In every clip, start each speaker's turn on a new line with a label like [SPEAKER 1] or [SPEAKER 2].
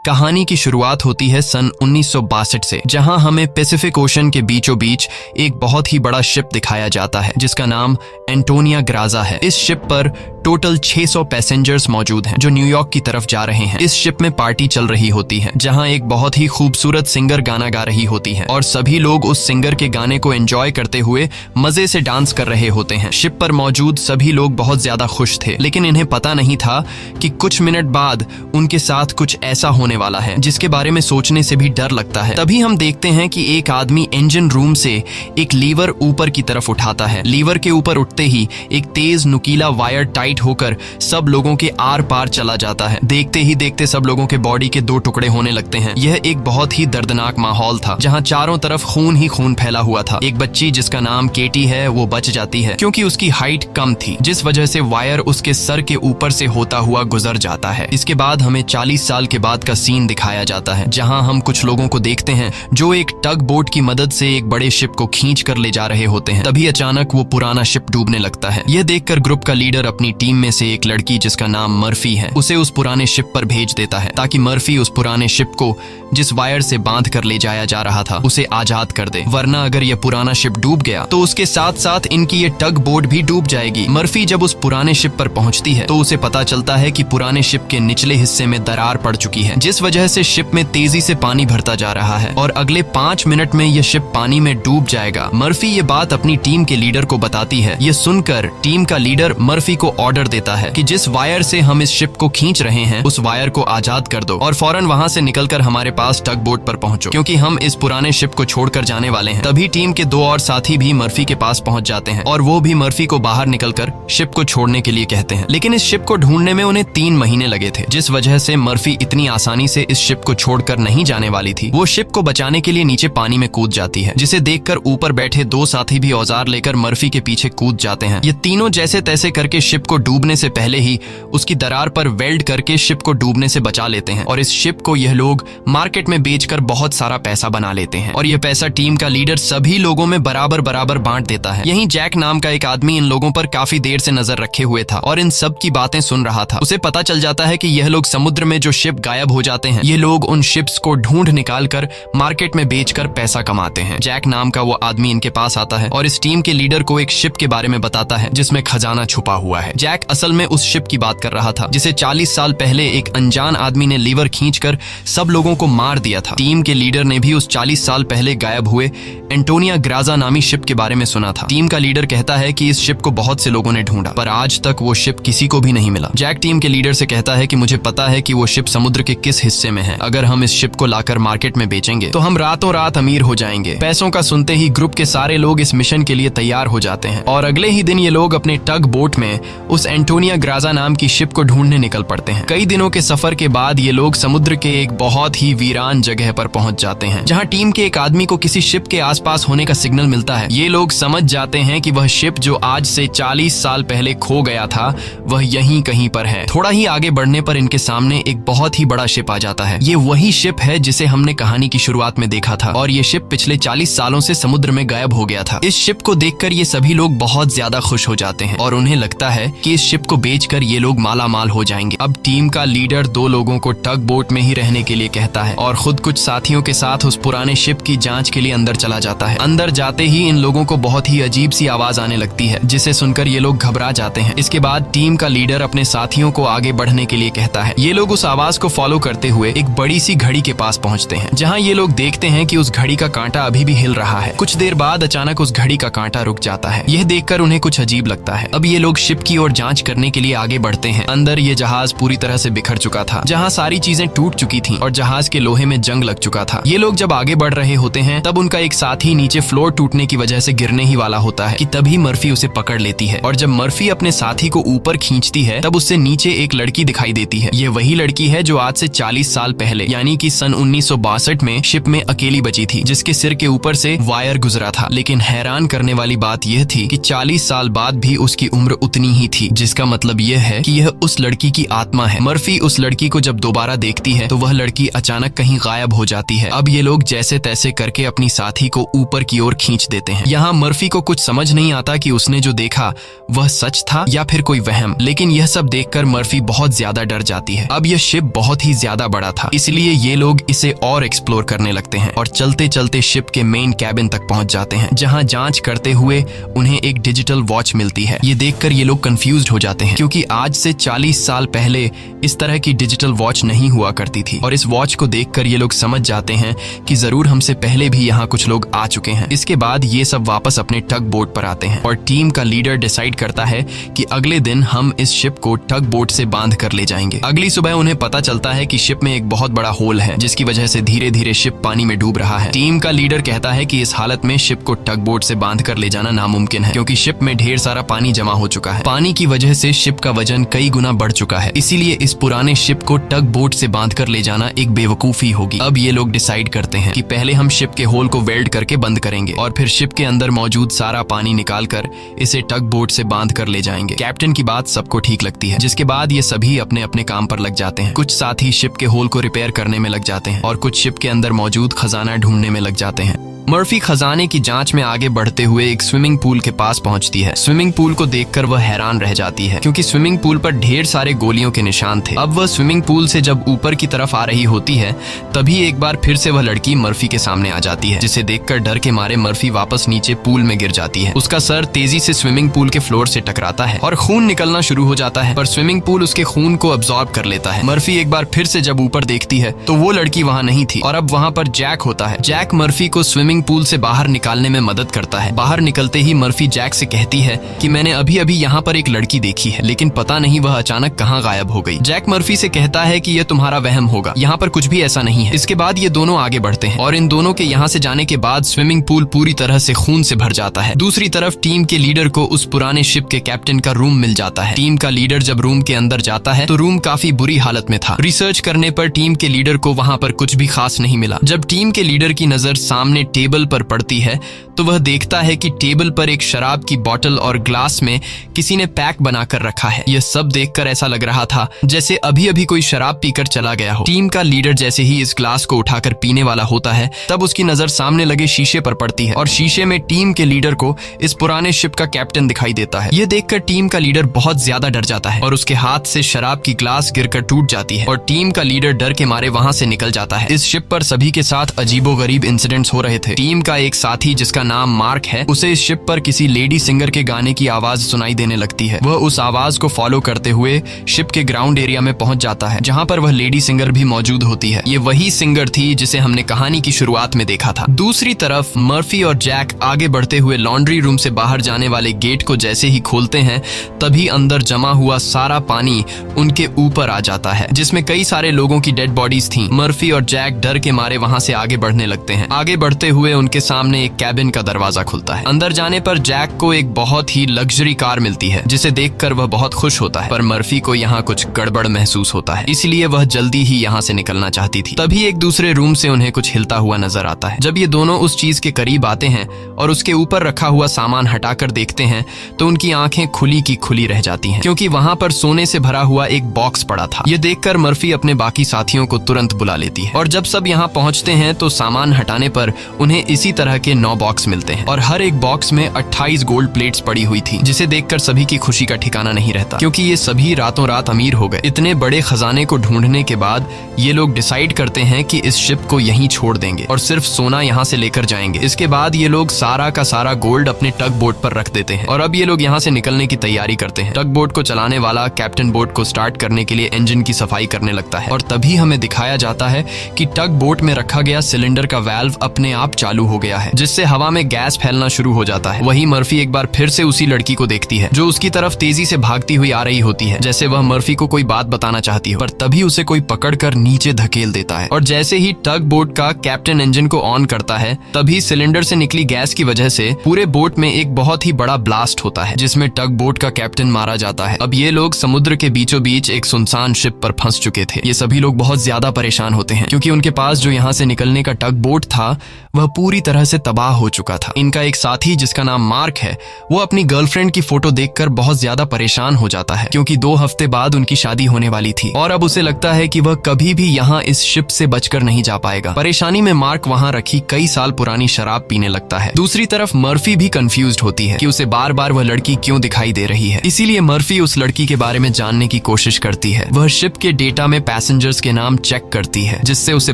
[SPEAKER 1] कहानी की शुरुआत होती है सन 1962 से, जहां हमें पैसिफिक ओशन के बीचों बीच एक बहुत ही बड़ा शिप दिखाया जाता है जिसका नाम एंटोनिया ग्राजा है। इस शिप पर टोटल 600 पैसेंजर्स मौजूद हैं जो न्यूयॉर्क की तरफ जा रहे हैं। इस शिप में पार्टी चल रही होती है जहां एक बहुत ही खूबसूरत सिंगर गाना गा रही होती है और सभी लोग उस सिंगर के गाने को एंजॉय करते हुए मजे से डांस कर रहे होते हैं। शिप पर मौजूद सभी लोग बहुत ज्यादा खुश थे, लेकिन इन्हें पता नहीं था कि कुछ मिनट बाद उनके साथ कुछ ऐसा होने वाला है जिसके बारे में सोचने से भी डर लगता है। तभी हम देखते हैं कि एक आदमी इंजन रूम से एक लीवर ऊपर की तरफ उठाता है। लीवर के ऊपर उठते ही एक तेज नुकीला वायर टाइट होकर सब लोगों के आर पार चला जाता है। देखते ही देखते सब लोगों के बॉडी के 2 टुकड़े होने लगते हैं। यह एक बहुत ही दर्दनाक माहौल था जहां चारों तरफ खून ही खून फैला हुआ था। एक बच्ची जिसका नाम केटी है वो बच जाती है क्योंकि उसकी हाइट कम थी, जिस वजह से वायर उसके सर के ऊपर से होता हुआ गुजर जाता है। इसके बाद हमें 40 साल के बाद का सीन दिखाया जाता है जहां हम कुछ लोगों को देखते हैं जो एक टग बोट की मदद से एक बड़े शिप को खींच कर ले जा रहे होते हैं। तभी अचानक वो पुराना शिप डूबने लगता है। यह देखकर ग्रुप का लीडर अपनी टीम में से एक लड़की जिसका नाम मर्फी है उसे उस पुराने शिप पर भेज देता है ताकि मर्फी उस पुराने शिप को जिस वायर से बांध कर ले जाया जा रहा था उसे आजाद कर दे, वरना अगर यह पुराना शिप डूब गया तो उसके साथ साथ इनकी ये टग बोट भी डूब जाएगी। मर्फी जब उस पुराने शिप पर पहुंचती है तो उसे पता चलता है कि पुराने शिप के निचले हिस्से में दरार पड़ चुकी है, जिस वजह से शिप में तेजी से पानी भरता जा रहा है और अगले 5 मिनट में यह शिप पानी में डूब जाएगा। मर्फी ये बात अपनी टीम के लीडर को बताती है। ये सुनकर टीम का लीडर मर्फी को ऑर्डर देता है कि जिस वायर से हम इस शिप को खींच रहे हैं उस वायर को आजाद कर दो और फौरन वहां से निकलकर हमारे पास टग बोट पर पहुंचो, क्योंकि हम इस पुराने शिप को छोड़कर जाने वाले हैं। तभी टीम के 2 और साथी भी मर्फी के पास पहुंच जाते हैं और वो भी मर्फी को बाहर निकलकर शिप को छोड़ने के लिए कहते हैं, लेकिन इस शिप को ढूंढने में उन्हें 3 महीने लगे थे, जिस वजह से मर्फी इतनी आसानी से इस शिप को छोड़कर नहीं जाने वाली थी। वो शिप को बचाने के लिए नीचे पानी में कूद जाती है, जिसे देखकर ऊपर बैठे 2 साथी भी औजार लेकर मर्फी के पीछे कूद जाते हैं। ये तीनों जैसे तैसे करके शिप को डूबने से पहले ही उसकी दरार पर वेल्ड करके शिप को डूबने से बचा लेते हैं और इस शिप को यह लोग मार्केट में बेचकर बहुत सारा पैसा बना लेते हैं और यह पैसा टीम का लीडर सभी लोगों में बराबर बराबर बांट देता है। यहीं जैक नाम का एक आदमी इन लोगों पर काफी देर से नजर रखे हुए था और इन सब की बातें सुन रहा था। उसे पता चल जाता है कि यह लोग समुद्र में जो शिप गायब हो जाते हैं ये लोग उन शिप्स को ढूंढ निकाल कर मार्केट में बेचकर पैसा कमाते हैं। जैक नाम का वो आदमी इनके पास आता है और इस टीम के लीडर को एक शिप के बारे में बताता है जिसमें खजाना छुपा हुआ है। जैक असल में उस शिप की बात कर रहा था जिसे 40 साल पहले एक अनजान आदमी ने लीवर खींचकर सब लोगों को मार दिया था। टीम के लीडर ने भी उस 40 साल पहले गायब हुए एंटोनिया ग्राजा नामी शिप के बारे में सुना था। टीम का लीडर कहता है कि इस शिप को बहुत से लोगों ने ढूंढा पर आज तक वो शिप किसी को भी नहीं मिला। जैक टीम के लीडर से कहता है कि मुझे पता है कि वो शिप समुद्र के किस हिस्से में है। अगर हम इस शिप को लाकर मार्केट में बेचेंगे तो हम रातों रात अमीर हो जाएंगे। पैसों का सुनते ही ग्रुप के सारे लोग इस मिशन के लिए तैयार हो जाते हैं और अगले ही दिन ये लोग अपने टग बोट में उस एंटोनिया ग्राजा नाम की शिप को ढूंढने निकल पड़ते हैं। कई दिनों के सफर के बाद ये लोग समुद्र के एक बहुत ही वीरान जगह पर पहुंच जाते हैं जहां टीम के एक आदमी को किसी शिप के आसपास होने का सिग्नल मिलता है। ये लोग समझ जाते हैं कि वह शिप जो आज से 40 साल पहले खो गया था वह यहीं कहीं पर है। थोड़ा ही आगे बढ़ने पर इनके सामने एक बहुत ही बड़ा शिप आ जाता है। ये वही शिप है जिसे हमने कहानी की शुरुआत में देखा था और ये शिप पिछले 40 सालों से समुद्र में गायब हो गया था। इस शिप को देखकर ये सभी लोग बहुत ज्यादा खुश हो जाते हैं और उन्हें लगता है कि इस शिप को बेचकर ये लोग माला माल हो जाएंगे। अब टीम का लीडर 2 लोगों को टग बोट में ही रहने के लिए कहता है और खुद कुछ साथियों के साथ उस पुराने शिप की जांच के लिए अंदर चला जाता है। अंदर जाते ही इन लोगों को बहुत ही अजीब सी आवाज आने लगती है जिसे सुनकर ये लोग घबरा जाते हैं। इसके बाद टीम का लीडर अपने साथियों को आगे बढ़ने के लिए कहता है। ये लोग उस आवाज को फॉलो करते हुए एक बड़ी सी घड़ी के पास पहुंचते हैं जहां ये लोग देखते हैं कि उस घड़ी का कांटा अभी भी हिल रहा है। कुछ देर बाद अचानक उस घड़ी का कांटा रुक जाता है। यह देखकर उन्हें कुछ अजीब लगता है। अब ये लोग शिप की ओर जांच करने के लिए आगे बढ़ते हैं। अंदर ये जहाज पूरी तरह से बिखर चुका था, जहां सारी चीजें टूट चुकी थीं और जहाज के लोहे में जंग लग चुका था। ये लोग जब आगे बढ़ रहे होते हैं तब उनका एक साथी नीचे फ्लोर टूटने की वजह से गिरने ही वाला होता है कि तभी मर्फी उसे पकड़ लेती है और जब मर्फी अपने साथी को ऊपर खींचती है तब उससे नीचे एक लड़की दिखाई देती है। ये वही लड़की है जो आज से 40 साल पहले यानी कि सन 1962 में शिप में अकेली बची थी, जिसके सिर के ऊपर से वायर गुजरा था। लेकिन हैरान करने वाली बात यह थी कि 40 साल बाद भी उसकी उम्र उतनी ही थी, जिसका मतलब यह है कि यह उस लड़की की आत्मा है। मर्फी उस लड़की को जब दोबारा देखती है तो वह लड़की अचानक कहीं गायब हो जाती है। अब ये लोग जैसे तैसे करके अपनी साथी को ऊपर की ओर खींच देते हैं। यहाँ मर्फी को कुछ समझ नहीं आता कि उसने जो देखा वह सच था या फिर कोई वहम, लेकिन यह सब देखकर मर्फी बहुत ज्यादा डर जाती है। अब यह शिप बहुत ही ज्यादा ज्यादा बड़ा था, इसलिए ये लोग इसे और एक्सप्लोर करने लगते हैं और चलते चलते शिप के मेन कैबिन तक पहुंच जाते हैं, जहां जांच करते हुए उन्हें एक डिजिटल वॉच मिलती है। ये देखकर ये लोग कंफ्यूज्ड हो जाते हैं, क्योंकि आज से 40 साल पहले इस तरह की डिजिटल वॉच नहीं हुआ करती थी। और इस वॉच को देखकर ये लोग समझ जाते हैं कि जरूर हमसे पहले भी यहाँ कुछ लोग आ चुके हैं। इसके बाद ये सब वापस अपने टग बोट पर आते हैं और टीम का लीडर डिसाइड करता है कि अगले दिन हम इस शिप को टग बोट से बांध कर ले जाएंगे। अगली सुबह उन्हें पता चलता है कि शिप में एक बहुत बड़ा होल है, जिसकी वजह से धीरे धीरे शिप पानी में डूब रहा है। टीम का लीडर कहता है कि इस हालत में शिप को टग बोट से बांध कर ले जाना नामुमकिन है, क्योंकि शिप में ढेर सारा पानी जमा हो चुका है। पानी की वजह से शिप का वजन कई गुना बढ़ चुका है, इसीलिए इस पुराने शिप को टग बोट से बांध कर ले जाना एक बेवकूफी होगी। अब ये लोग डिसाइड करते हैं कि पहले हम शिप के होल को वेल्ड करके बंद करेंगे और फिर शिप के अंदर मौजूद सारा पानी निकाल कर इसे टग बोट से बांध कर ले जाएंगे। कैप्टन की बात सबको ठीक लगती है, जिसके बाद ये सभी अपने अपने काम पर लग जाते हैं। कुछ साथी शिप के होल को रिपेयर करने में लग जाते हैं और कुछ शिप के अंदर मौजूद खजाना ढूंढने में लग जाते हैं। मर्फी खजाने की जांच में आगे बढ़ते हुए एक स्विमिंग पूल के पास पहुंचती है। स्विमिंग पूल को देखकर वह हैरान रह जाती है, क्योंकि स्विमिंग पूल पर ढेर सारे गोलियों के निशान थे। अब वह स्विमिंग पूल से जब ऊपर की तरफ आ रही होती है, तभी एक बार फिर से वह लड़की मर्फी के सामने आ जाती है, जिसे देखकर डर के मारे मर्फी वापस नीचे पूल में गिर जाती है। उसका सर तेजी से स्विमिंग पूल के फ्लोर से टकराता है और खून निकलना शुरू हो जाता है, पर स्विमिंग पूल उसके खून को अब्सॉर्ब कर लेता है। मर्फी एक बार फिर से जब ऊपर देखती है तो वो लड़की वहाँ नहीं थी और अब वहाँ पर जैक होता है। जैक मर्फी को स्विमिंग पूल से बाहर निकालने में मदद करता है। बाहर निकलते ही मर्फी जैक से कहती है कि मैंने अभी अभी यहाँ पर एक लड़की देखी है, लेकिन पता नहीं वह अचानक कहाँ गायब हो गई। जैक मर्फी से कहता है कि यह तुम्हारा वहम होगा, यहाँ पर कुछ भी ऐसा नहीं है। इसके बाद ये दोनों आगे बढ़ते हैं और इन दोनों के यहाँ से जाने के बाद स्विमिंग पूल पूरी तरह से खून से भर जाता है। दूसरी तरफ टीम के लीडर को उस पुराने शिप के कैप्टन का रूम मिल जाता है। टीम का लीडर जब रूम के अंदर जाता है तो रूम काफी बुरी हालत में था। रिसर्च करने पर टीम के लीडर को वहाँ पर कुछ भी खास नहीं मिला। जब टीम के लीडर की नजर सामने टेबल पर पड़ती है तो वह देखता है कि टेबल पर एक शराब की बोतल और ग्लास में किसी ने पैक बनाकर रखा है। यह सब देखकर ऐसा लग रहा था जैसे अभी अभी कोई शराब पीकर चला गया हो। टीम का लीडर जैसे ही इस ग्लास को उठाकर पीने वाला होता है, तब उसकी नजर सामने लगे शीशे पर पड़ती है और शीशे में टीम के लीडर को इस पुराने शिप का कैप्टन दिखाई देता है। यह देखकर टीम का लीडर बहुत ज्यादा डर जाता है और उसके हाथ से शराब की ग्लास गिरकर टूट जाती है और टीम का लीडर डर के मारे वहां से निकल जाता है। इस शिप पर सभी के साथ अजीबोगरीब इंसिडेंट्स हो रहे थे। टीम का एक साथी जिसका नाम मार्क है, उसे इस शिप पर किसी लेडी सिंगर के गाने की आवाज सुनाई देने लगती है। वह उस आवाज को फॉलो करते हुए शिप के ग्राउंड एरिया में पहुंच जाता है, जहां पर वह लेडी सिंगर भी मौजूद होती है। ये वही सिंगर थी जिसे हमने कहानी की शुरुआत में देखा था। दूसरी तरफ मर्फी और जैक आगे बढ़ते हुए लॉन्ड्री रूम से बाहर जाने वाले गेट को जैसे ही खोलते हैं, तभी अंदर जमा हुआ सारा पानी उनके ऊपर आ जाता है, जिसमें कई सारे लोगों की डेड बॉडीज थी। मर्फी और जैक डर के मारे वहां से आगे बढ़ने लगते हैं। आगे बढ़ते हुए उनके सामने एक कैबिन का दरवाजा खुलता है। अंदर जाने पर जैक को एक बहुत ही लग्जरी कार मिलती है, जिसे देखकर वह बहुत खुश होता है, पर मर्फी को यहाँ कुछ गड़बड़ महसूस होता है, इसलिए वह जल्दी ही यहाँ से निकलना चाहती थी। तभी एक दूसरे रूम से उन्हें कुछ हिलता हुआ नजर आता है। जब ये दोनों उस चीज के करीब आते हैं और उसके ऊपर रखा हुआ सामान हटाकर देखते हैं तो उनकी आंखें खुली की खुली रह जाती हैं, क्योंकि वहां पर सोने से भरा हुआ एक बॉक्स पड़ा था। ये देखकर मर्फी अपने बाकी साथियों को तुरंत बुला लेती है और जब सब यहाँ पहुंचते हैं तो सामान हटाने पर उन्हें इसी तरह के 9 बॉक्स मिलते हैं और हर एक बॉक्स में 28 गोल्ड प्लेट्स पड़ी हुई थी, जिसे देखकर सभी की खुशी का ठिकाना नहीं रहता, क्योंकि ये सभी रातों रात अमीर हो गए। इतने बड़े खजाने को ढूंढने के बाद ये लोग डिसाइड करते हैं कि इस शिप को यहीं छोड़ देंगे और सिर्फ सोना यहाँ से लेकर जाएंगे। इसके बाद ये लोग सारा का सारा गोल्ड अपने टग बोट पर रख देते हैं और अब ये लोग यहाँ से निकलने की तैयारी करते हैं। टग बोट को चलाने वाला कैप्टन बोट को स्टार्ट करने के लिए इंजन की सफाई करने लगता है और तभी हमें दिखाया जाता है कि टग बोट में रखा गया सिलेंडर का वाल्व अपने आप चालू हो गया है, जिससे हवा में गैस फैलना शुरू हो जाता है। वही मर्फी एक बार फिर से उसी लड़की को देखती है जो उसकी तरफ तेजी से भागती हुई आ रही होती है, जैसे वह मर्फी को कोई बात बताना चाहती हो, पर तभी उसे कोई पकड़कर नीचे धकेल देता है और जैसे ही टग बोट का कैप्टन इंजन को ऑन करता है, तभी सिलेंडर से निकली गैस की वजह से पूरे बोट में एक बहुत ही बड़ा ब्लास्ट होता है, जिसमें टग बोट का कैप्टन मारा जाता है। अब ये लोग समुद्र के बीचों बीच एक सुनसान शिप पर फंस चुके थे। ये सभी लोग बहुत ज्यादा परेशान होते हैं, क्योंकि उनके पास जो यहाँ से निकलने का टग बोट था वह पूरी तरह से तबाह हो चुका चुका था। इनका एक साथी जिसका नाम मार्क है, वो अपनी गर्लफ्रेंड की फोटो देखकर बहुत ज्यादा परेशान हो जाता है क्योंकि 2 हफ्ते बाद उनकी शादी होने वाली थी और अब उसे लगता है कि वह कभी भी यहाँ इस शिप से बचकर नहीं जा पाएगा। परेशानी में मार्क वहाँ रखी कई साल पुरानी शराब पीने लगता है। दूसरी तरफ मर्फी भी कंफ्यूज्ड होती है कि उसे बार बार वह लड़की क्यों दिखाई दे रही है। इसीलिए मर्फी उस लड़की के बारे में जानने की कोशिश करती है। वह शिप के डेटा में पैसेंजर्स के नाम चेक करती है, जिससे उसे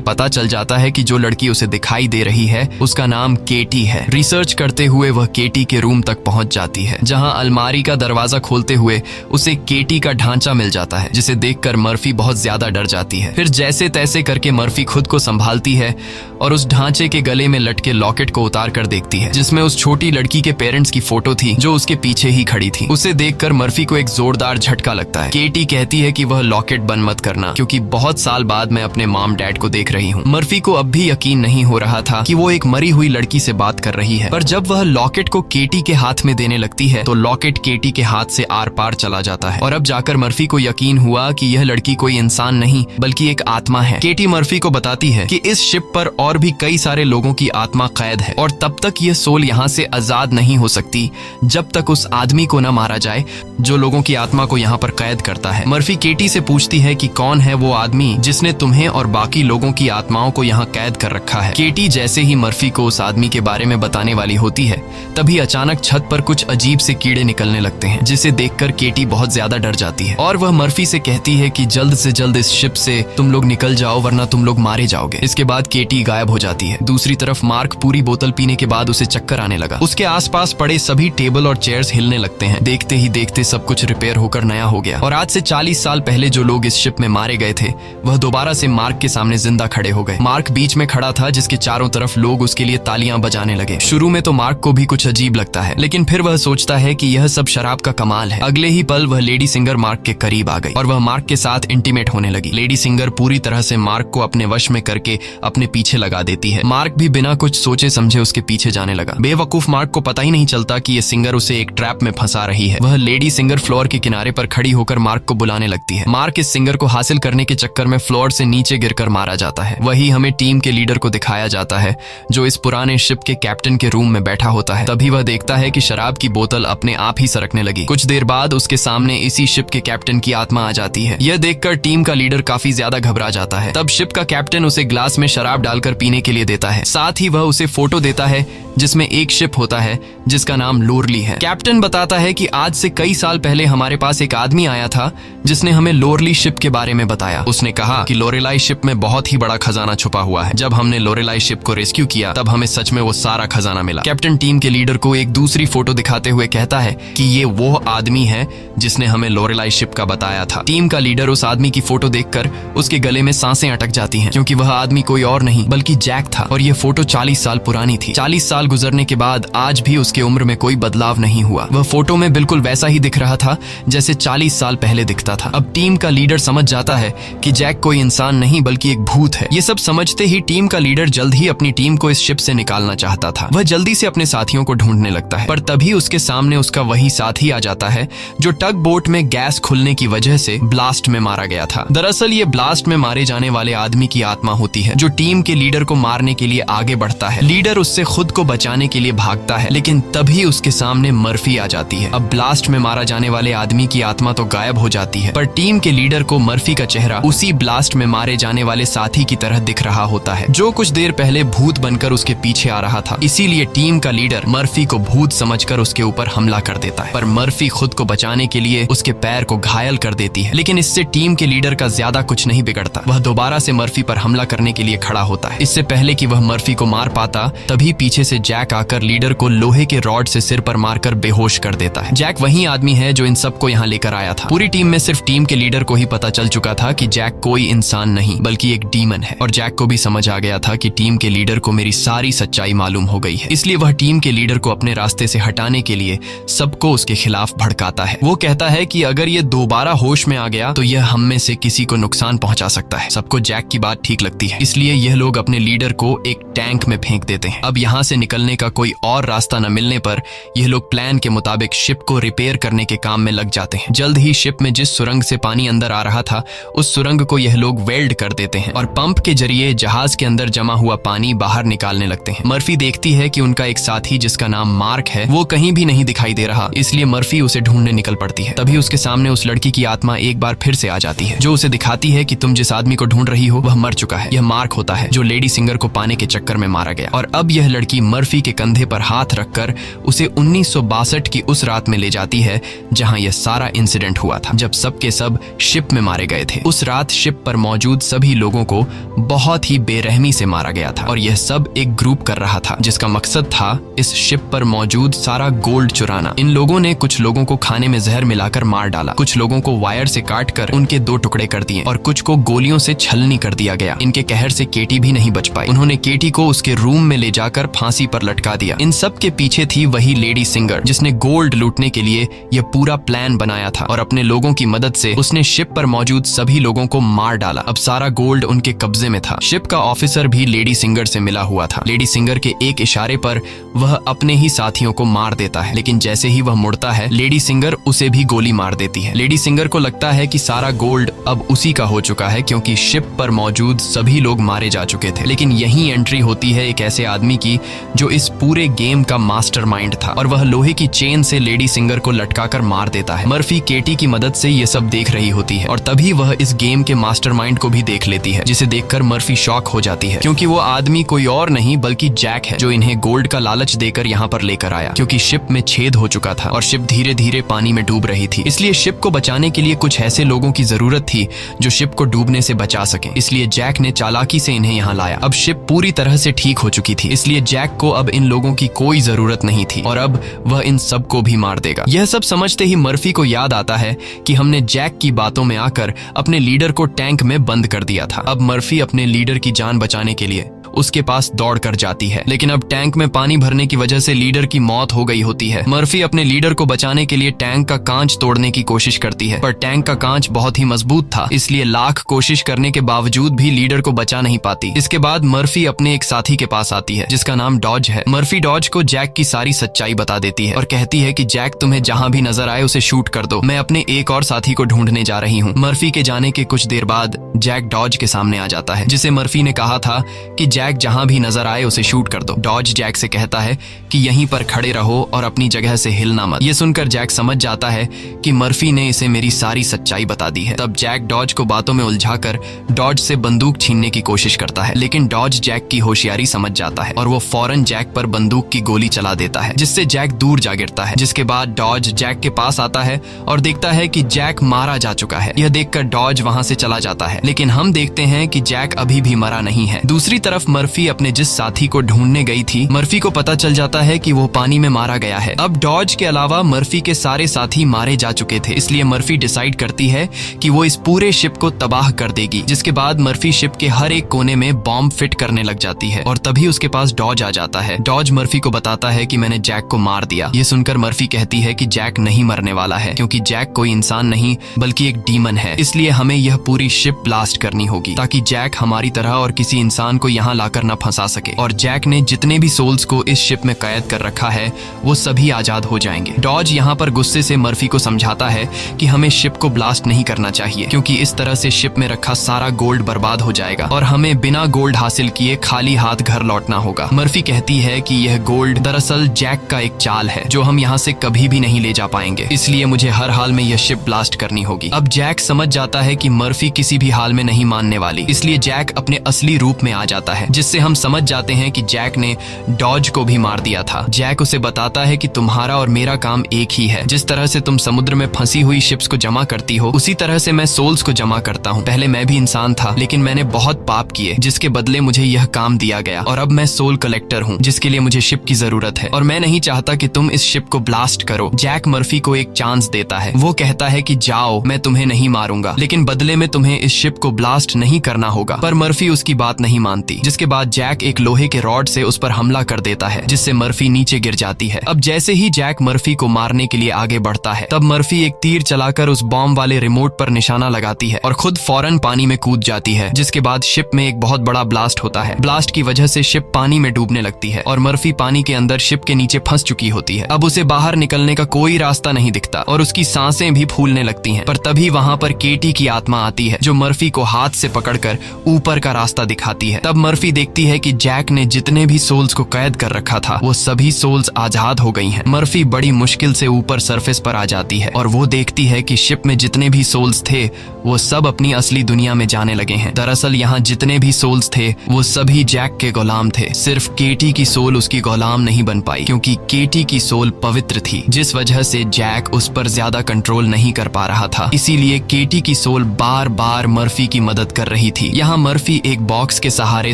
[SPEAKER 1] पता चल जाता है कि जो लड़की उसे दिखाई दे रही है उसका नाम केटी है। रिसर्च करते हुए वह केटी के रूम तक पहुंच जाती है, जहां अलमारी का दरवाजा खोलते हुए उसे केटी का ढांचा मिल जाता है, जिसे देखकर मर्फी बहुत ज्यादा डर जाती है। फिर जैसे तैसे करके मर्फी खुद को संभालती है और उस ढांचे के गले में लटके लॉकेट को उतार कर देखती है, जिसमें उस छोटी लड़की के पेरेंट्स की फोटो थी जो उसके पीछे ही खड़ी थी। उसे देखकर मर्फी को एक जोरदार झटका लगता है। केटी कहती है कि वह लॉकेट बंद मत करना, क्योंकि बहुत साल बाद मैं अपने मॉम डैड को देख रही हूँ। मर्फी को अब भी यकीन नहीं हो रहा था कि वो एक मरी हुई लड़की से बात कर रही है, पर जब वह लॉकेट को केटी के हाथ में देने लगती है तो लॉकेट केटी के हाथ से आर पार चला जाता है और अब जाकर मर्फी को यकीन हुआ कि यह लड़की कोई इंसान नहीं बल्कि एक आत्मा है। केटी मर्फी को बताती है कि इस शिप पर और भी कई सारे लोगों की आत्मा कैद है और तब तक यह सोल यहाँ से आजाद नहीं हो सकती जब तक उस आदमी को न मारा जाए जो लोगों की आत्मा को यहाँ पर कैद करता है। मर्फी केटी से पूछती है कि कौन है वो आदमी जिसने तुम्हें और बाकी लोगों की आत्माओं को यहाँ कैद कर रखा है। केटी जैसे ही मर्फी को उस आदमी के बारे में बताने वाली होती है, तभी अचानक छत पर कुछ अजीब से कीड़े निकलने लगते हैं, जिसे देखकर केटी बहुत ज्यादा डर जाती है और वह मर्फी से कहती है कि जल्द से जल्द इस शिप से तुम लोग निकल जाओ वरना तुम लोग मारे जाओगे। इसके बाद केटी गायब हो जाती है। दूसरी तरफ मार्क पूरी बोतल पीने के बाद उसे चक्कर आने लगा। उसके आसपास पड़े सभी टेबल और चेयर्स हिलने लगते हैं। देखते ही देखते सब कुछ रिपेयर होकर नया हो गया और आज से 40 साल पहले जो लोग इस शिप में मारे गए थे वह दोबारा से मार्क के सामने जिंदा खड़े हो गए। मार्क बीच में खड़ा था, जिसके चारों तरफ लोग उसके लिए तालियां बजाने लगे। शुरू में तो मार्क को भी कुछ अजीब लगता है, लेकिन फिर वह सोचता है कि यह सब शराब का कमाल है। अगले ही पल वह लेडी सिंगर मार्क के करीब आ गई और वह मार्क के साथ इंटीमेट होने लगी। लेडी सिंगर पूरी तरह से मार्क को अपने वश में करके अपने पीछे लगा देती है। मार्क भी बिना कुछ सोचे समझे उसके पीछे जाने लगा। बेवकूफ मार्क को पता ही नहीं चलता कि ये सिंगर उसे एक ट्रैप में फंसा रही है। वह लेडी सिंगर फ्लोर के किनारे पर खड़ी होकर मार्क को बुलाने लगती है। मार्क इस सिंगर को हासिल करने के चक्कर में फ्लोर से नीचे गिरकर मारा जाता है। वही हमें टीम के लीडर को दिखाया जाता है, जो इस पुराने शिप के कैप्टन के रूम में बैठा होता है। तभी वह देखता है कि शराब की बोतल अपने आप ही सरकने लगी। कुछ देर बाद उसके सामने इसी शिप के कैप्टन की आत्मा आ जाती है। यह देखकर टीम का लीडर काफी ज्यादा घबरा जाता है। तब शिप का कैप्टन उसे ग्लास में शराब डालकर पीने के लिए देता है। साथ ही वह उसे फोटो देता है जिसमें एक शिप होता है जिसका नाम लोरली है। कैप्टन बताता है कि आज से कई साल पहले हमारे पास एक आदमी आया था जिसने हमें लोरली शिप के बारे में बताया। उसने कहा कि लोरेलाई शिप में बहुत ही बड़ा खजाना छुपा हुआ है। जब हमने लोरेलाई शिप को रेस्क्यू किया तब हमें सच में वो सारा खजाना मिला। कैप्टन टीम के लीडर को एक दूसरी फोटो दिखाते हुए कहता है कि ये वो आदमी है जिसने हमें लोरेलाई शिप का बताया था। टीम का लीडर उस आदमी की फोटो देखकर उसके गले में सांसें अटक जाती हैं, क्योंकि वह आदमी कोई और नहीं बल्कि जैक था और यह फोटो 40 साल पुरानी थी। 40 साल गुजरने के बाद आज भी उसके उम्र में कोई बदलाव नहीं हुआ। वह फोटो में बिल्कुल वैसा ही दिख रहा था जैसे 40 साल पहले दिखता था। अब टीम का लीडर समझ जाता है कि जैक कोई इंसान नहीं बल्कि एक भूत है। ये सब समझते ही टीम का लीडर जल्द ही अपनी टीम को इस शिप से निकालना चाहता था। वह जल्दी से अपने साथियों को ढूंढने लगता है, पर तभी उसके सामने उसका वही साथी आ जाता है जो टग बोट में गैस खुलने की वजह से ब्लास्ट में मारा गया था। दरअसल ये ब्लास्ट में मारे जाने वाले आदमी की आत्मा होती है जो टीम के लीडर को मारने के लिए आगे बढ़ता है। लीडर उससे खुद को बचाने के लिए भागता है, लेकिन तभी उसके सामने मर्फी आ जाती है। अब ब्लास्ट में मारा जाने वाले आदमी की आत्मा तो गायब हो जाती है, पर टीम के लीडर को मर्फी का चेहरा उसी ब्लास्ट में मारे जाने वाले साथी की तरह दिख रहा होता है, जो कुछ देर पहले भूत बनकर उसके पीछे आ रहा था। इसीलिए टीम का लीडर मर्फी को भूत समझकर उसके ऊपर हमला कर देता है, पर मर्फी खुद को बचाने के लिए उसके पैर को घायल कर देती है। लेकिन इससे टीम के लीडर का ज्यादा कुछ नहीं बिगड़ता। वह दोबारा से मर्फी पर हमला करने के लिए खड़ा होता है। इससे पहले कि वह मर्फी को मार पाता, तभी पीछे से जैक आकर लीडर को लोहे के रॉड से सिर पर मारकर बेहोश कर देता है। जैक वही आदमी है जो इन सबको यहाँ लेकर आया था। पूरी टीम में सिर्फ टीम के लीडर को ही पता चल चुका था कि जैक कोई इंसान नहीं बल्कि एक डीमन है, और जैक को भी समझ आ गया था कि टीम के लीडर को मेरी सारी सच्चाई मालूम हो गई है। इसलिए वह टीम के लीडर को अपने रास्ते से हटाने के लिए सबको उसके खिलाफ भड़काता है। वो कहता है कि अगर ये दोबारा होश में आ गया तो यह हम में से किसी को नुकसान पहुंचा सकता है। सबको जैक की बात ठीक लगती है, इसलिए यह लोग अपने लीडर को एक टैंक में फेंक देते हैं। अब यहाँ से निकलने का कोई और रास्ता न मिलने पर यह लोग प्लान के मुताबिक शिप को रिपेयर करने के काम में लग जाते हैं। जल्द ही शिप में जिस सुरंग से पानी अंदर आ रहा था उस सुरंग को यह लोग वेल्ड कर देते हैं और पंप के जरिए जहाज के अंदर जमा हुआ पानी बाहर निकालने लगते हैं। मर्फी देखती है कि उनका एक साथी जिसका नाम मार्क है वो कहीं भी नहीं दिखाई दे रहा, इसलिए मर्फी उसे ढूंढने निकल पड़ती है। तभी उसके सामने उस लड़की की आत्मा एक बार फिर से आ जाती है जो उसे दिखाती है कि तुम जिस आदमी को ढूंढ रही हो वह मर चुका है। यह मार्क होता है जो लेडी सिंगर को पाने के चक्कर में मारा गया। और अब यह लड़की मर्फी के कंधे पर हाथ रखकर उसे 1962 की उस रात में ले जाती है जहां यह सारा इंसिडेंट हुआ था, जब सबके सब शिप में मारे गए थे। उस रात शिप पर मौजूद सभी लोगों को बहुत ही बेरहमी से मारा गया था और यह सब एक ग्रुप कर रहा था जिसका मकसद था इस शिप पर मौजूद सारा गोल्ड चुराना। इन लोगों ने कुछ लोगों को खाने में जहर मिलाकर मार डाला, कुछ लोगों को वायर से काटकर उनके 2 टुकड़े कर दिए और कुछ को गोलियों से छलनी कर दिया गया। इनके कहर से केटी भी नहीं बच पाई। उन्होंने केटी को उसके रूम में ले जाकर फांसी पर लटका दिया। इन सब के पीछे थी वही लेडी सिंगर जिसने गोल्ड लूटने के लिए यह पूरा प्लान बनाया था और अपने लोगों की मदद से उसने शिप पर मौजूद सभी लोगों को मार डाला। अब सारा गोल्ड उनके कब्जे में था। शिप का ऑफिसर भी लेडी सिंगर से मिला हुआ था। लेडी सिंगर के एक इशारे पर वह अपने ही साथियों को मार देता है, लेकिन जैसे ही वह मुड़ता है लेडी सिंगर उसे भी गोली मार देती है। लेडी सिंगर को लगता है कि सारा गोल्ड अब उसी का हो चुका है क्योंकि शिप पर मौजूद सभी लोग मारे जा चुके थे। लेकिन यही एंट्री होती है एक ऐसे आदमी की जो इस पूरे गेम का मास्टरमाइंड था और वह लोहे की चेन से लेडी सिंगर को लटकाकर मार देता है। मर्फी केटी की मदद से ये सब देख रही होती है और तभी वह इस गेम के मास्टरमाइंड को भी देख लेती है, जिसे देखकर मर्फी शॉक हो जाती है क्योंकि वो आदमी कोई और नहीं बल्कि जैक है जो इन्हें गोल्ड का लालच देकर यहाँ पर लेकर आया। क्योंकि शिप में छेद हो चुका था और शिप धीरे धीरे पानी में डूब रही थी, इसलिए शिप को बचाने के लिए कुछ ऐसे लोगों की जरूरत थी जो शिप को डूबने से बचा सके। इसलिए जैक ने चालाकी से इन्हें यहाँ लाया। अब शिप पूरी तरह से ठीक हो चुकी थी, इसलिए जैक को अब इन लोगों की कोई जरूरत नहीं थी और अब वह इन सबको भी मार देगा। यह सब समझते ही मर्फी को याद आता है कि हमने जैक की बातों में आकर अपने लीडर को टैंक में बंद कर दिया था। अब मर्फी अपने लीडर की जान बचाने के लिए उसके पास दौड़ कर जाती है, लेकिन अब टैंक में पानी भरने की वजह से लीडर की मौत हो गई होती है। मर्फी अपने लीडर को बचाने के लिए टैंक का कांच तोड़ने की कोशिश करती है, पर टैंक का कांच बहुत ही मजबूत था, इसलिए लाख कोशिश करने के बावजूद भी लीडर को बचा नहीं पाती। इसके बाद मर्फी अपने एक साथी के पास आती है जिसका नाम डॉज है। मर्फी डॉज को जैक की सारी सच्चाई बता देती है और कहती है कि जैक तुम्हें जहां भी नजर आए उसे शूट कर दो, मैं अपने एक और साथी को ढूंढने जा रही हूँ। मर्फी के जाने के कुछ देर बाद जैक डॉज के सामने आ जाता है, जिसे मर्फी ने कहा था कि जैक जहां भी नजर आए उसे शूट कर दो। डॉज जैक से कहता है कि यहीं पर खड़े रहो और अपनी जगह से हिलना मत। ये सुनकर जैक समझ जाता है कि मर्फी ने इसे मेरी सारी सच्चाई बता दी है। तब जैक डॉज को बातों में उलझाकर डॉज से बंदूक छीनने की कोशिश करता है, लेकिन डॉज जैक की होशियारी समझ जाता है और वो फौरन जैक पर बंदूक की गोली चला देता है, जिससे जैक दूर जा गिरता है। जिसके बाद डॉज जैक के पास आता है और देखता है कि जैक मारा जा चुका है। यह देखकर डॉज वहां से चला जाता है, लेकिन हम देखते हैं कि जैक अभी भी मरा नहीं है। दूसरी तरफ मर्फी अपने जिस साथी को ढूंढने गई थी, मर्फी को पता चल जाता है कि वो पानी में मारा गया है। अब डॉज के अलावा मर्फी के सारे साथी मारे जा चुके थे, इसलिए मर्फी डिसाइड करती है कि वो इस पूरे शिप को तबाह कर देगी। जिसके बाद मर्फी शिप के हर एक कोने में बॉम्ब फिट करने लग जाती है और तभी उसके पास डॉज आ जाता है। डॉज मर्फी को बताता है कि मैंने जैक को मार दिया। ये सुनकर मर्फी कहती है कि जैक नहीं मरने वाला है, क्योंकि जैक कोई इंसान नहीं बल्कि एक डीमन है, इसलिए हमें यह पूरी शिप ब्लास्ट करनी होगी ताकि जैक हमारी तरह और किसी इंसान को यहाँ लाकर न फंसा सके। और जैक ने जितने भी सोल्स को इस शिप में कैद कर रखा है वो सभी आजाद हो जाएंगे। डॉज यहाँ पर गुस्से से मर्फी को समझाता है कि हमें शिप को ब्लास्ट नहीं करना चाहिए, क्योंकि इस तरह से शिप में रखा सारा गोल्ड बर्बाद हो जाएगा और हमें बिना गोल्ड हासिल किए खाली हाथ घर लौटना होगा। मर्फी कहती है कि यह गोल्ड दरअसल जैक का एक चाल है जो हम यहाँ से कभी भी नहीं ले जा पाएंगे, इसलिए मुझे हर हाल में यह शिप ब्लास्ट करनी होगी। अब जैक समझ जाता है कि मर्फी किसी भी हाल में नहीं मानने वाली, इसलिए जैक अपने असली रूप में आ जाता है, जिससे हम समझ जाते हैं कि जैक ने डॉज को भी मार दिया था। जैक उसे बताता है कि तुम्हारा और मेरा काम एक ही है, जिस तरह से तुम समुद्र में फंसी हुई शिप्स को जमा करती हो उसी तरह से मैं सोल्स को जमा करता हूँ। पहले मैं भी इंसान था, लेकिन मैंने बहुत पाप किए जिसके बदले मुझे यह काम दिया गया और अब मैं सोल कलेक्टर हूँ, जिसके लिए मुझे शिप की जरूरत है और मैं नहीं चाहता कि तुम इस शिप को ब्लास्ट करो। जैक मर्फी को एक चांस देता है। वो कहता है कि जाओ, मैं तुम्हें नहीं मारूंगा, लेकिन बदले में तुम्हें इस शिप को ब्लास्ट नहीं करना होगा। पर मर्फी उसकी बात नहीं मानती, जिसके जिसके बाद जैक एक लोहे के रॉड से उस पर हमला कर देता है, जिससे मर्फी नीचे गिर जाती है। अब जैसे ही जैक मर्फी को मारने के लिए आगे बढ़ता है, तब मर्फी एक तीर चलाकर उस बॉम्ब वाले रिमोट पर निशाना लगाती है और खुद फौरन पानी में कूद जाती है, जिसके बाद शिप में एक बहुत बड़ा ब्लास्ट होता है। ब्लास्ट की वजह से शिप पानी में डूबने लगती है और मर्फी पानी के अंदर शिप के नीचे फंस चुकी होती है। अब उसे बाहर निकलने का कोई रास्ता नहीं दिखता और उसकी सांसें भी फूलने लगती हैं। पर तभी वहां पर केटी की आत्मा आती है, जो मर्फी को हाथ से पकड़कर ऊपर का रास्ता दिखाती है। तब मर्फी देखती है कि जैक ने जितने भी सोल्स को कैद कर रखा था, वो सभी सोल्स आजाद हो गई हैं। मर्फी बड़ी मुश्किल से ऊपर सरफेस पर आ जाती है और वो देखती है कि शिप में जितने भी सोल्स थे वो सब अपनी असली दुनिया में जाने लगे हैं। दरअसल यहाँ जितने भी सोल्स थे वो सभी जैक के गुलाम थे। सिर्फ केटी की सोल उसकी गुलाम नहीं बन पाई, क्योंकि केटी की सोल पवित्र थी, जिस वजह से जैक उस पर ज्यादा कंट्रोल नहीं कर पा रहा था। इसीलिए केटी की सोल बार बार मर्फी की मदद कर रही थी। यहाँ मर्फी एक बॉक्स के सहारे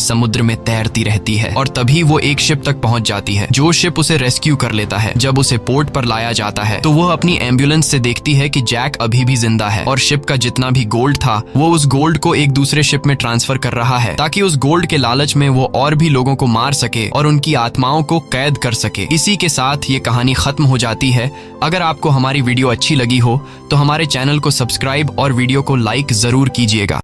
[SPEAKER 1] समुद्र में तैरती रहती है और तभी वो एक शिप तक पहुंच जाती है, जो शिप उसे रेस्क्यू कर लेता है। जब उसे पोर्ट पर लाया जाता है तो वह अपनी एम्बुलेंस से देखती है कि जैक अभी भी जिंदा है और शिप का जितना भी गोल्ड था वो उस गोल्ड को एक दूसरे शिप में ट्रांसफर कर रहा है, ताकि उस गोल्ड के लालच में वो और भी लोगों को मार सके और उनकी आत्माओं को कैद कर सके। इसी के साथ ये कहानी खत्म हो जाती है। अगर आपको हमारी वीडियो अच्छी लगी हो तो हमारे चैनल को सब्सक्राइब और वीडियो को लाइक जरूर कीजिएगा।